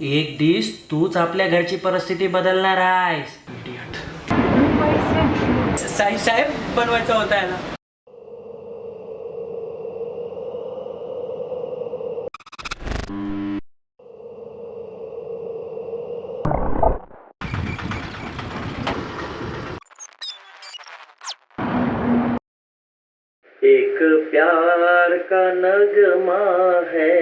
एक दिस तूच आपल्या घरची परिस्थिती बदलणार आहेस. साहेब बनवायचा होता याला. एक प्यार का नगमा है,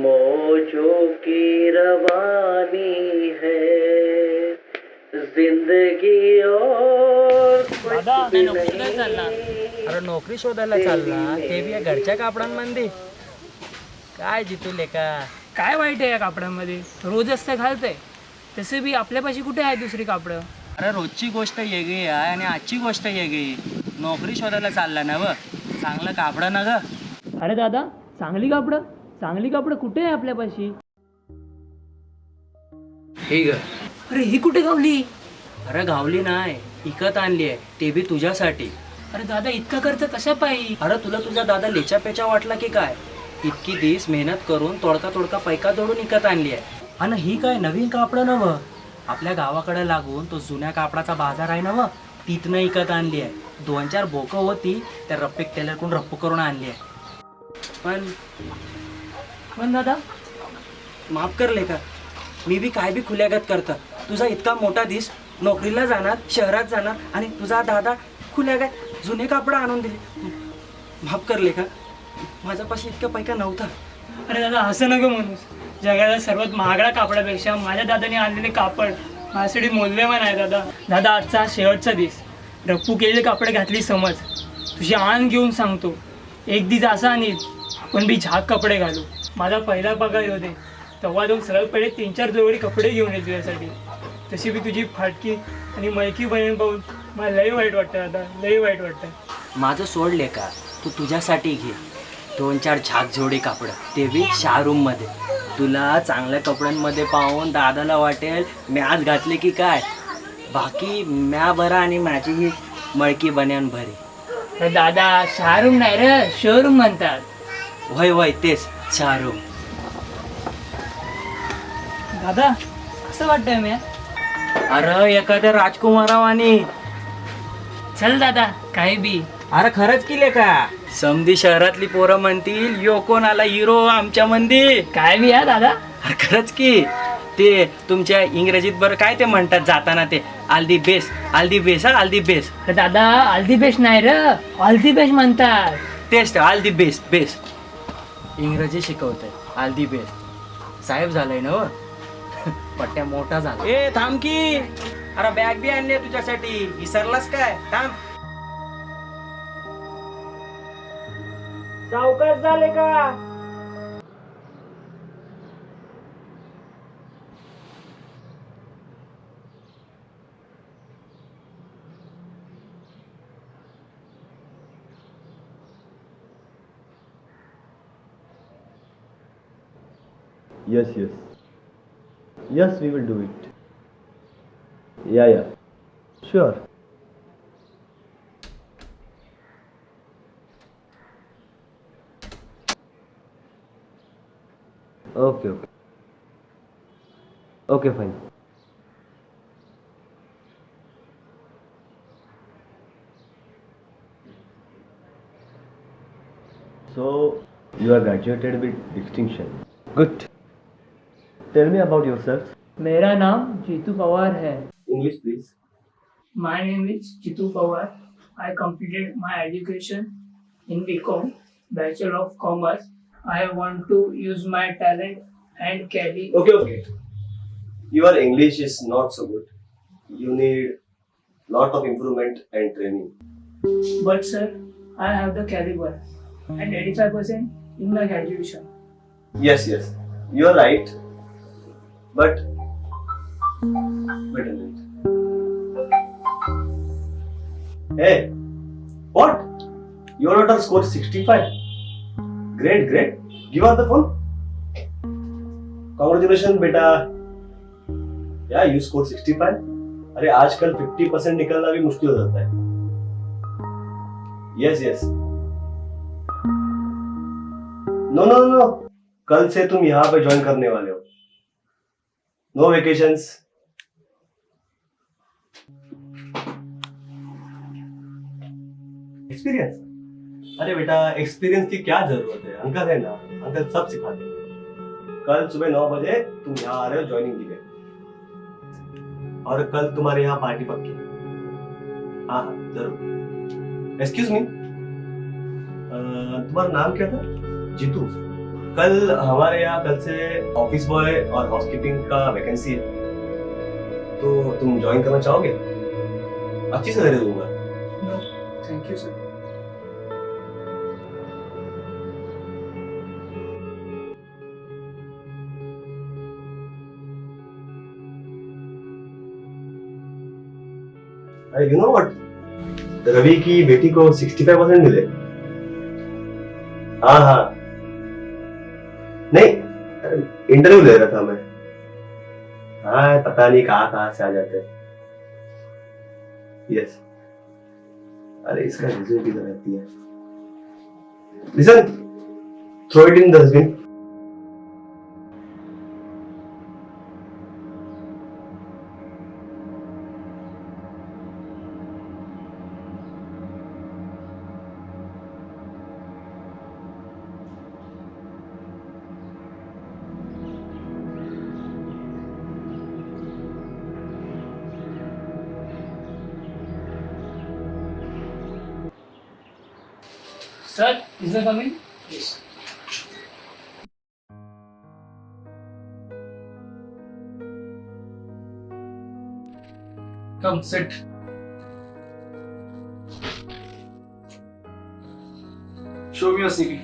मौजों की रवानी है, जिंदगी और दादा नोकरी शोधायला चालला. अरे नोकरी शोधायला चालला ते बी या घरच्या कापडांमध्ये. काय जितू लेका, काय वाईट आहे या कापडामध्ये? रोज असतं घालतंय, तसे बी आपल्यापाशी कुठे आहे दुसरी कापडं? अरे रोजची गोष्ट वेगळी आहे आणि आजची गोष्ट वेगळी. नोकरी शोधायला चालला ना व, चांगलं कापडं ना ग. अरे दादा, चांगली कापडं कुठे आहे आपल्यापाशी? हे ग. अरे ही कुठे गावली? अरे गावली नाही, इकत आणली आहे, ते बी तुझ्यासाठी. अरे दादा, इतका खर्च कशा पाहिजे? अरे तुला तुझा दादा लेचा पेचा वाटला की काय? इतकी दिस मेहनत करून तोडका पैका जोडून इकत आणली आहे. आणि ही काय नवीन कापडं नवं, आपल्या गावाकडे लागून तो जुन्या कापडाचा बाजार आहे ना व, तिथनं इकत आणली आहे. 2-4 बोकं होती, त्या रप्पेक टेलरकडून रप्पू करून आणली आहे. पण दादा, माफ कर लेका, मी बी काय बी खुल्यागत करता. तुझा इतका मोठा दिस नोकरीला जाणार, शहरात जाणार, आणि तुझा दादा खुल्यागत जुने कापडं आणून दिले. माफ कर लेका, माझ्यापाशी इतका पैका नव्हता. अरे दादा असं नको म्हणूस. जगाच्या सर्वात महागड्या कापडापेक्षा माझ्या दादाने आणलेले कापड माझ्यासाठी मौल्यवान आहे दादा. दादा, आजचा शेवटचा दिस. रप्पू केलेले कापड घातली समज, तुझी आण घेऊन सांगतो. एक दिवस असा आणील आपण बी झाक कपडे घालू. माझा पहिला पगार होते तेव्हा जाऊन सरळ पहिले 3-4 जोडी कपडे घेऊन येईल तुझ्यासाठी. तशी बी तुझी फाटकी आणि मळकी बहीण पाहून मला लई वाईट वाटतं दादा, लई वाईट वाटतं. माझं सोड लेका, तू तुझ्यासाठी घे 2-4 झाक जोडी कापडं, ते बी शोरूममध्ये. तुला चांगल्या कपड्यांमध्ये पाहून दादाला वाटेल मी आज घातले की काय. बाकी म्या बरा आणि माझी ही मळकी बन्यान भरी. अरे दादा, शोरूम नाही रे, शोरूम म्हणतात. वय वय तेच शोरूम. दादा, कसं वाटतंय मी? अरे एखाद्या राजकुमारावानी. चल दादा, काही बी. अरे खरंच केले का? समधी शहरातली पोरं म्हणतील यो कोण आला हिरो आमच्या मंदी. काय बी या दादा. अरे खरंच की, ते तुमच्या इंग्रजीत बरं काय ते म्हणतात जाताना, ते all the best, all the best, all the best. अरे दादा, ऑल दी बेस्ट नाही र, ऑल दी बेस्ट म्हणतात. तेच ऑल दी बेस्ट बेस्ट इंग्रजी शिकवतंय. ऑल दी बेस्ट साहेब झालंय ना व. पट्ट्या मोठा झाला. ए थांब की, अरे बॅग बी आणली तुझ्यासाठी, विसरलास काय? थांब. सावकाश झाले का? Yes, yes. Yes, we will do it. Yeah, yeah. Sure. Okay, okay. Okay, fine. So, you are graduated with distinction. Good. Tell me about yourself. मेरा नाम जीतू पवार है. English, please. My name is Jitu Pawar. I completed my education in BCom, Bachelor of Commerce. I want to use my talent and carry. Okay. Your English is not so good. You need lot of improvement and training. But sir, I have the caliber and 85% in my graduation. Yes, you are right. But wait a minute. Hey, what? Your daughter scored 65. Great. Give her the phone. Congratulations, beta. Yeah, you scored 65. अरे आजकल 50% निकलना भी मुश्किल हो जाता है. Yes. No. कल से तुम यहाँ पे ज्वाइन करने वाले हो. No vacations. एक्सपीरियंस. अरे बेटा, एक्सपीरियंस की क्या जरूरत है, अंकल है ना, अंकल सब सिखा देंगे. कल सुबह 9 बजे तुम यहाँ आ रहे हो ज्वाइनिंग के लिए, और कल तुम्हारे यहाँ पार्टी पक्की है. हाँ हाँ जरूर. एक्सक्यूज मी, तुम्हारा नाम क्या था? जीतू. कल हमारे यहाँ कल से ऑफिस बॉय और हाउसकीपिंग का वैकेंसी है, तो तुम ज्वाइन करना चाहोगे? अच्छी सैलरी दूंगा. Thank you sir. You know what, Ravi की बेटी को 65% मिले. हाँ हाँ, नहीं इंटरव्यू ले रहा था मैं. हाँ पता नहीं कहाँ कहाँ से आ जाते हैं. यस. अरे इसका रिज्यूम किधर रहती है? Listen, throw it in the dustbin. Sir, is there coming? Yes. Come, sit. Show me your CV.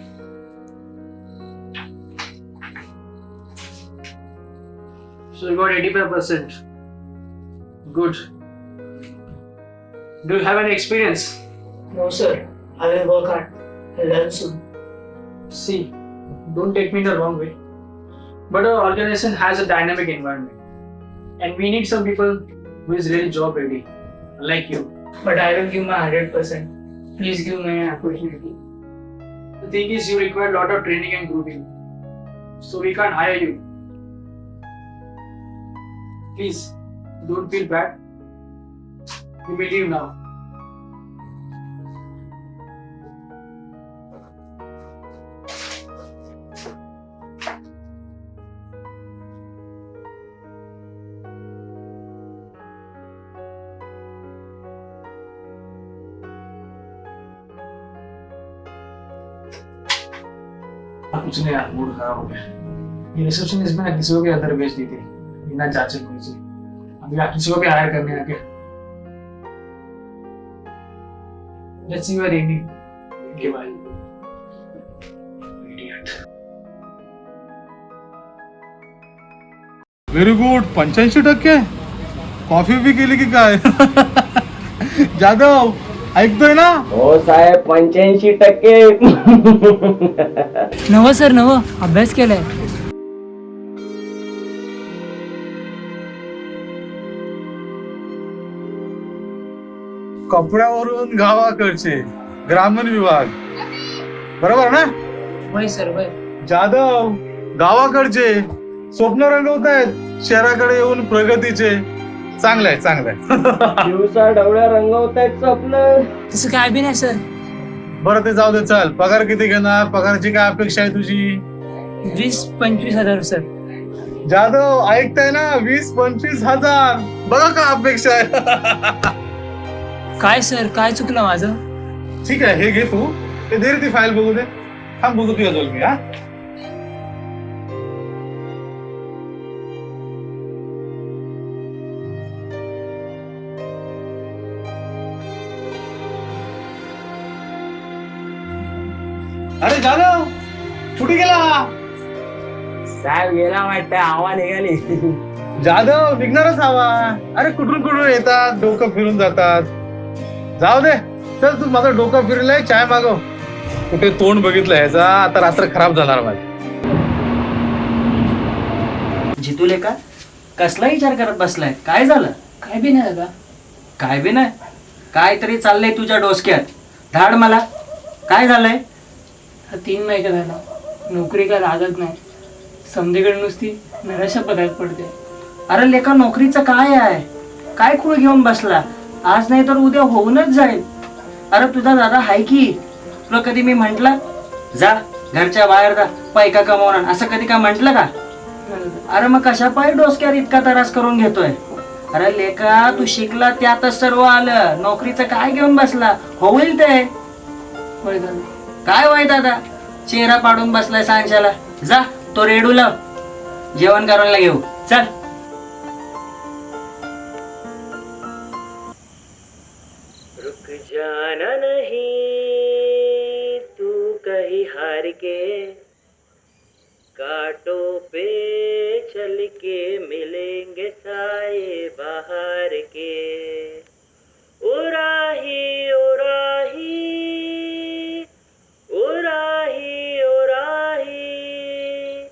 So you got 85%. Good. Do you have any experience? No, sir. I will work hard. I'll learn soon. See, don't take me in the wrong way, but our organization has a dynamic environment, and we need some people who is really job ready, like you. But I will give my 100%. Please give me an opportunity. The thing is, you require a lot of training and grooming, so we can't hire you. Please, don't feel bad. You may leave now. कुछ नहीं यार, mood खराब हो गया. ये receptionist में ना किसी को भी अंदर भेज दी थी बिना जांचे पूछे. अभी आप किसी को भी हायर करने आके. Let's see your evening. Okay bye. Idiot. Very good. 85%. Coffee बी केली की काय? जाधव ऐकतोय ना? हो साहेब, 85%. नवं सर, नवं अभ्यास केलाय. कपड्यावरून गावाकडचे ग्रामीण विभाग, बरोबर ना? वय सर, वय. जाधव गावाकडचे स्वप्न रंगवतायत शहराकडे येऊन प्रगतीचे. चांगलंय चांगलंय. दिवसा डवळ्या रंगवतायत स्वप्न. तसं काय बी नाही सर. बरं ते जाऊ दे. चल, पगार किती घेणार? पगाराची काय अपेक्षा आहे तुझी? 20-25 हजार सर. जाधव ऐकताय ना? 20-25 हजार. बघा का अपेक्षा आहे. काय सर, काय चुकलं माझं? ठीक आहे, हे घे तू. ते दे रे ती फाईल बघू दे. थांब बघू तुझ्या जवळ मी. हा अरे जाधव कुठे गेला? साहेब गेला वाटतं, हवा निघाली. जाधव निघणारच हवा. अरे कुठून कुठून येतात, डोकं फिरून जातात. जाऊ दे, चल तू माझं डोकं फिरलंय, चाय मागव. कुठे तोंड बघितलं ह्याचा, आता रात्र खराब जाणार माझी. जितूले का कसला विचार करत बसलाय? काय झालं? काय बी नाही दादा. काय बी नाही. काहीतरी चाललंय तुझ्या डोसक्यात. धाड मला, काय झालंय? 3 महिने झाला नोकरी काय लागत नाही. समधीकडे नुसती नराशा पदार्थ पडते. अरे लेका नोकरीचं काय आहे? काय खूळ घेऊन बसला? आज नाही तर उद्या होऊनच जाईल. अरे तुझा दादा हाय की, तुला कधी मी म्हंटल जा घरच्या बाहेर जा पैका कमवणार, असं कधी का म्हंटल का? अरे मग कशा पाय डोसक्यावर इतका त्रास करून घेतोय? अरे लेका तू शिकला त्यातच सर्व आलं, नोकरीचं काय घेऊन बसला? होईल ते. होय दादा. काय वाय दादा चेहरा पाडून बसलाय सांच्याला. जा तो रेडू लाव, जेवण करायला घेऊ चल. रुक जाना नहीं तू कहीं हार के, कांटों पे चल के मिलेंगे साए बाहर के. ओ राही ओ राही ओ राही ओ राही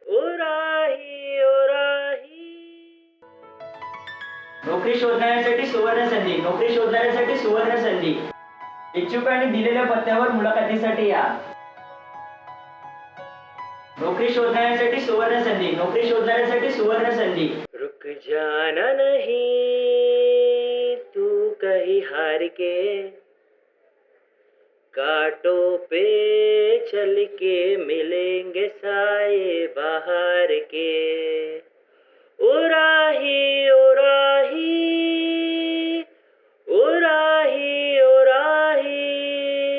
ओ राही ओ राही. नोकरी शोधण्यासाठी सुवर्ण संधी, नोकरी शोधण्यासाठी सुवर्ण संधी. इच्छुकांनी दिलेल्या पत्त्यावर मुलाखतीसाठी या. नोकरी शोधण्यासाठी सुवर्ण संधी, नोकरी शोधण्यासाठी सुवर्ण संधी. रुक जाना नहीं तू कहीं हार के, कांटों पे चल के मिलेंगे साए बाहर के.